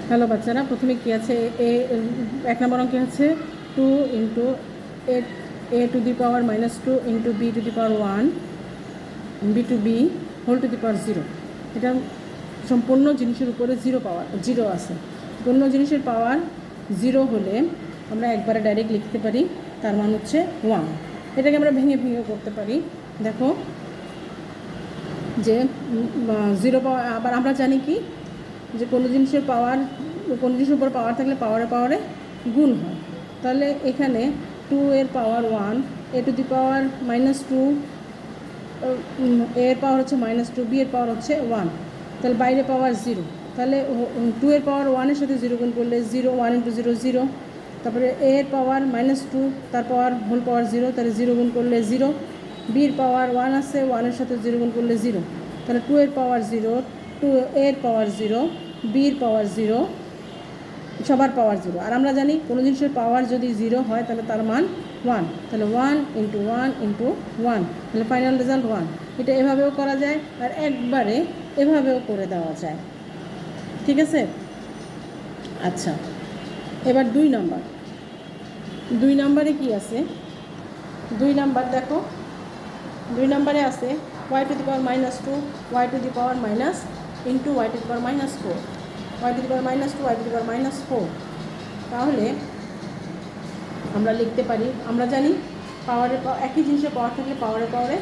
Hello বাচ্চারা, প্রথমে কী আছে? এক নম্বর অঙ্কে আছে 2 into a to the power -2 into b to the power 1 b to b whole to the power 0। এটা সম্পূর্ণ জিনিসের উপরে জিরো আছে। পূর্ণ জিনিসের পাওয়ার 0 হলে আমরা একবারে ডাইরেক্ট লিখতে পারি, তার মান হচ্ছে 1। এটাকে আমরা ভেঙে ভেঙে করতে পারি। দেখো যে 0 পাওয়ার, আবার আমরা জানি কি যে কোনো জিনিসের উপর পাওয়ার থাকলে পাওয়ারে গুণ হয়। তাহলে এখানে 2 এর পাওয়ার 1, এ টু দি পাওয়ার -2, এর পাওয়ার হচ্ছে -2, বি এর পাওয়ার হচ্ছে 1, তাহলে বাইরে পাওয়ার 0। তাহলে 2 এর পাওয়ার 1-এর সাথে 0 গুণ করলে 0, 1 ইন্টু 0 0। তারপরে এ এর পাওয়ার -2, তার পাওয়ার হোল পাওয়ার 0, তাহলে 0 গুণ করলে 0। বির পাওয়ার 1 আছে, 1-এর সাথে 0 গুণ করলে 0, তাহলে 2 এর পাওয়ার 0, 2 এর পাওয়ার 0, বির পাওয়ার 0, সবার পাওয়ার 0। আর আমরা জানি কোনো জিনিসের পাওয়ার যদি 0 হয় তাহলে তার মান 1, তাহলে 1 ইন্টু 1 ইন্টু 1, তাহলে ফাইনাল রেজাল্ট 1। এটা এভাবেও করা যায় আর একবারে এভাবেও করে দেওয়া যায়। ঠিক আছে? আচ্ছা, এবার 2 নম্বরে কি আছে? 2 নম্বর দেখো, 2 নম্বরে আছে y to the power -2, y to the power minus into y to the power -4, y to the power -2, y to the power -4। তাহলে আমরা লিখতে পারি, আমরা জানি একই জিনিসের পাওয়ার থাকলে পাওয়ারে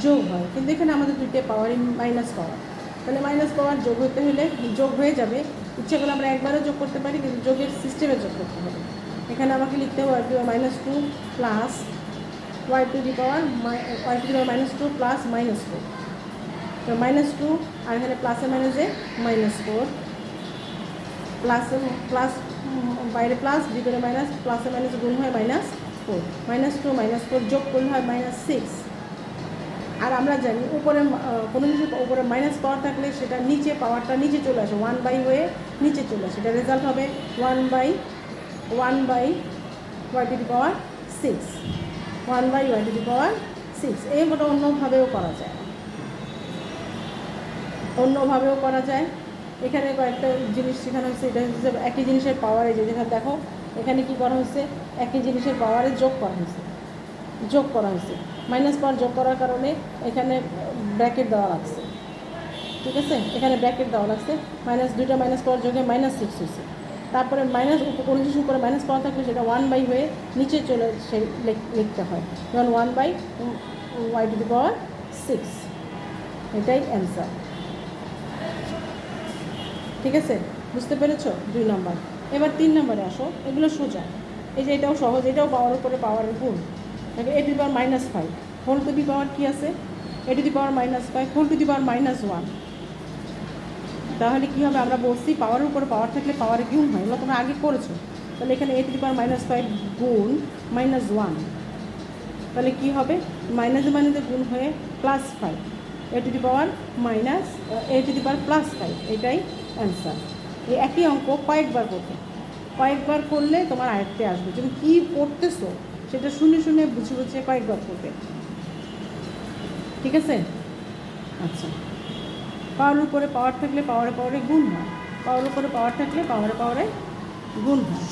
যোগ হয়, কিন্তু এখানে আমাদের দুইটা পাওয়ারই মাইনাস পাওয়ার। তাহলে মাইনাস পাওয়ার যোগ হতে হলে যোগ হয়ে যাবে। ইচ্ছে করলে আমরা একবারও যোগ করতে পারি, কিন্তু যোগের সিস্টেমে যোগ করতে হবে। এখানে আমাকে লিখতে হবে -2 plus y to the power -2 plus -4, তো -2 আর এখানে প্লাসে মাইনাসে -4, প্লাস বাইরে প্লাস, ভিতরে মাইনাস, প্লাসে মাইনাসে গুণ হয় -4, -2 -4 যোগ করলে হয় -6। আর আমরা জানি উপরে কোনো কিছুর উপরে মাইনাস পাওয়ার থাকলে সেটা নিচে পাওয়ারটা নিচে চলে আসে, 1/, হয়ে নিচে চলে আসে। এটা রেজাল্ট হবে 1/y two the power 6, 1/y two the পাওয়ার 6। এই মতো অন্যভাবেও করা যায়। এখানে কয়েকটা জিনিস শেখানো হচ্ছে। এটা হচ্ছে একই জিনিসের পাওয়ারে, যেখানে দেখো এখানে কি করা হচ্ছে, একই জিনিসের পাওয়ারে যোগ করা হয়েছে। মাইনাস পাওয়ার যোগ করার কারণে এখানে ব্র্যাকেট দেওয়া লাগছে। ঠিক আছে, এখানে ব্র্যাকেট দেওয়া লাগছে। দুইটা মাইনাস পাওয়ার যোগে -6 হয়েছে। তারপরে কোনো কিছু উপরে মাইনাস পাওয়ার থাকলে সেটা 1/, হয়ে নিচে চলে লিখতে হয়, যেমন 1/y টু দি পাওয়ার 6। এটাই অ্যান্সার। ঠিক আছে, বুঝতে পেরেছো? 2 নম্বর। এবার 3 নম্বরে আসো। এগুলো সোজা, এই যে এটাও সহজ, এটাও পাওয়ার উপরে পাওয়ারের গুণ। A to the power -5 whole to the power কী আছে? A to the power -5 whole to the power -1। তাহলে কী হবে? আমরা বলছি পাওয়ারের উপরে পাওয়ার থাকলে পাওয়ারে গুণ হয়, এগুলো তোমরা আগে করেছো। তাহলে এখানে এ টু দি পাওয়ার -5 গুণ -1, তাহলে কী হবে? মাইনাসে গুণ হয়ে +5, এ টু দি পাওয়ার +5, এটাই অ্যান্সার। এই একই অঙ্ক কয়েকবার করলে তোমার আয়ত্তে আসবে। তুমি কী করতেছো সেটা শুনে বুঝে কয়েকবার করবে। ঠিক আছে? আচ্ছা, পাওয়ারের উপরে পাওয়ার থাকলে পাওয়ারে গুণ হয়, পাওয়ারের উপরে পাওয়ার থাকলে পাওয়ারে গুণ হয়।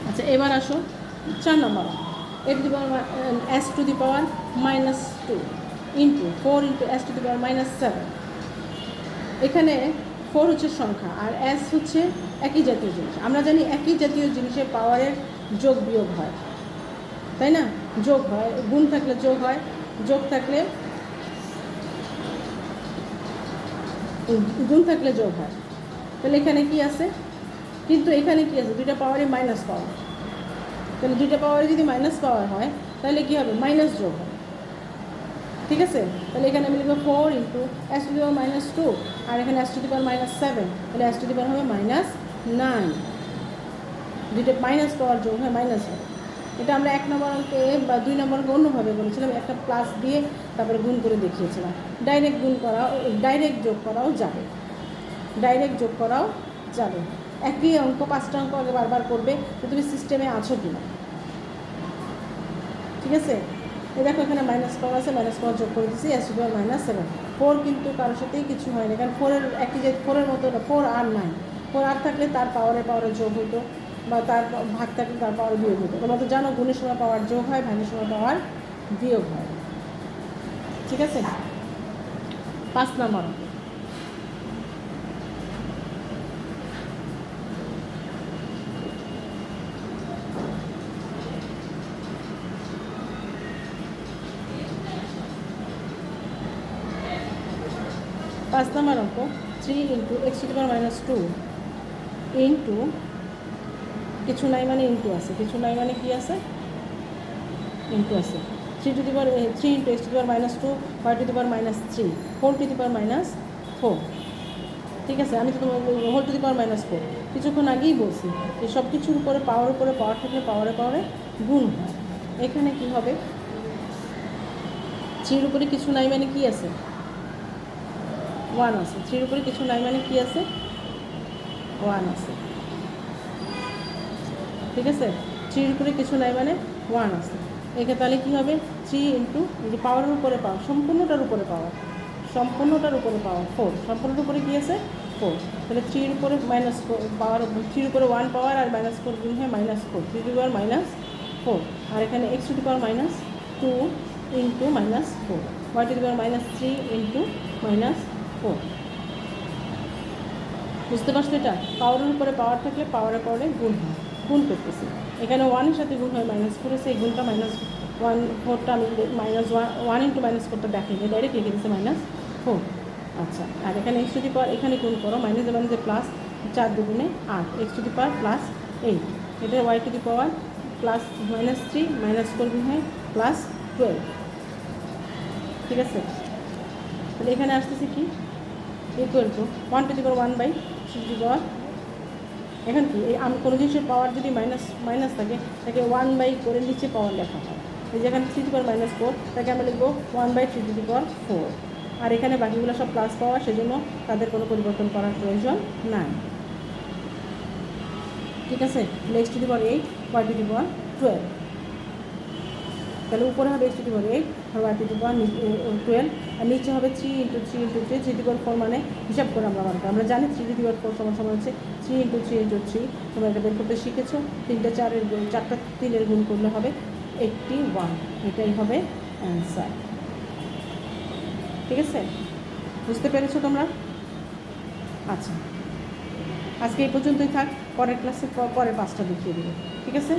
আচ্ছা, এবার আসো 4 নম্বর। s to the power -2 into 4 into s to the power -7। এখানে 4 হচ্ছে সংখ্যা আর s হচ্ছে একই জাতীয় জিনিস। আমরা জানি একই জাতীয় জিনিসের পাওয়ারের যোগ বিয়োগ হয়, তাই না? যোগ হয়, গুণ থাকলে যোগ হয়, গুণ থাকলে যোগ হয়। তাহলে এখানে কি আছে? দুইটা পাওয়ারই মাইনাস পাওয়ার। তাহলে দুইটা পাওয়ারে যদি মাইনাস পাওয়ার হয় তাহলে কী হবে? মাইনাস যোগ হয়। ঠিক আছে, তাহলে এখানে আমি লিখবো 4 into s to the power -2 আর এখানে s টু দি পাওয়ার -7, তাহলে s টু দি পাওয়ার হবে -9। দুইটা মাইনাস পাওয়ার যোগ হয়, মাইনাস হয়। এটা আমরা 1 নম্বর অঙ্কে বা 2 নম্বর অঙ্কে অন্যভাবে বলেছিলাম, একটা প্লাস দিয়ে তারপরে গুণ করে দেখিয়েছিলাম। ডাইরেক্ট যোগ করাও যাবে। একই অঙ্ক 5টা অঙ্ক আগে বারবার করবে, তো তুমি সিস্টেমে আছো কিনা। ঠিক আছে, এই দেখো এখানে মাইনাস পাওয়ার আছে, মাইনাস পাওয়ার যোগ করে দিচ্ছি, S two the power minus 7। 4 কিন্তু কারোর সাথেই কিছু হয়নি, কারণ 4-এর একই যে 4-এর মতো 4 আর নাই। 4 আর থাকলে তার পাওয়ারে যোগ হতো, বা তার ভাগ থাকলে তার পাওয়ার বিয়োগ হতো। তোমরা তো জানো গুণের সময় পাওয়ার যোগ হয়, ভাগের সময় পাওয়ার বিয়োগ হয়। ঠিক আছে, 5 নম্বর। 5 নম্বর অঙ্ক 3 into x to the power minus 2 into কিছু নাই মানে ইন্টু আছে, কিছু নাই মানে কি আছে, ইন্টু আছে। 3 to the power 3 into x to the power minus 2 y to the power minus 3 whole to the power minus 4। ঠিক আছে, আমি তো তোমার whole to the power minus 4 কিছুক্ষণ আগেই বলছি যে সব কিছুর উপরে পাওয়ার থাকলে পাওয়ারে গুণ হয়। এখানে কি হবে, 3-র উপরে কিছু নাই মানে কি আছে, 1 আছে। 3-র উপরে কিছু নাই মানে কি আছে, 1 আছে। ঠিক আছে, 3-র উপরে কিছু নাই মানে 1 আছে। একে তাহলে কী হবে, 3 ইন্টু যে পাওয়ারের উপরে পাওয়ার, সম্পূর্ণটার উপরে পাওয়ার 4, সম্পূর্ণটার উপরে কী আছে 4। তাহলে 3-র উপরে মাইনাস পাওয়ার, 3-র উপরে 1 পাওয়ার আর মাইনাস 4 গুণ হয় minus 4, 3 to the power minus 4। আর এখানে x to the power minus 2 into minus 4 y to the power minus 3 into minus 4। বুঝতে পারছো? এটা পাওয়ারের উপরে পাওয়ার থাকলে পাওয়ারে গুণ হয়, গুণ করতেছি। এখানে 1-এর সাথে গুণ হয় মাইনাস 4, এই গুণটা মাইনাস 4টা আমি মাইনাস 1 ইন্টু মাইনাস 4টা দেখাই দিই, ডাইরেক্ট লিখে দিচ্ছে মাইনাস 4। আচ্ছা, আর এখানে এক্স টু দি পাওয়ার এখানে গুণ করো, মাইনাসে মাইনাসে প্লাস, 4 দুগুণে 8, x to the power plus 8। এটা y to the power plus minus 3 minus 4 গুণ হয় প্লাস 12। ঠিক আছে, তাহলে এখানে আসতেছে কি equal to 1 to the power 1/3 to the power. এখন কি এই আমি কোনো জিনিসের পাওয়ার যদি মাইনাস থাকে তাকে 1/, করে নিচে পাওয়ার লেখা হয়। এই যেখানে 3 টু দি পাওয়ার মাইনাস 4 তাকে আমরা লিখবো 1/3 টু দি পাওয়ার 4। আর এখানে বাকিগুলো সব প্লাস পাওয়ার, সেজন্য তাদের কোনো পরিবর্তন করার প্রয়োজন নাই। ঠিক আছে, x to the power 8 y to the power 12। তাহলে উপরে হবে এক্স টু দি পাওয়ার 8 আর ওয়াই টু দি পাওয়ার 12, আর নিচে হবে 3 into 3 into 3, 3 to the power 4 মানে হিসাব করে আমরা জানি 3 টু দি পাওয়ার 4 সমান হচ্ছে 3 ইন্টু 3 ইন্টু 3। তোমরা এটা বের করতে শিখেছো, 3টা 3-এর গুণ করলে হবে 81। এটাই হবে অ্যান্সার। ঠিক আছে, বুঝতে পেরেছো তোমরা? আচ্ছা, আজকে এই পর্যন্তই থাক, পরের ক্লাসে পরের 5টা দেখিয়ে দেবো। ঠিক আছে।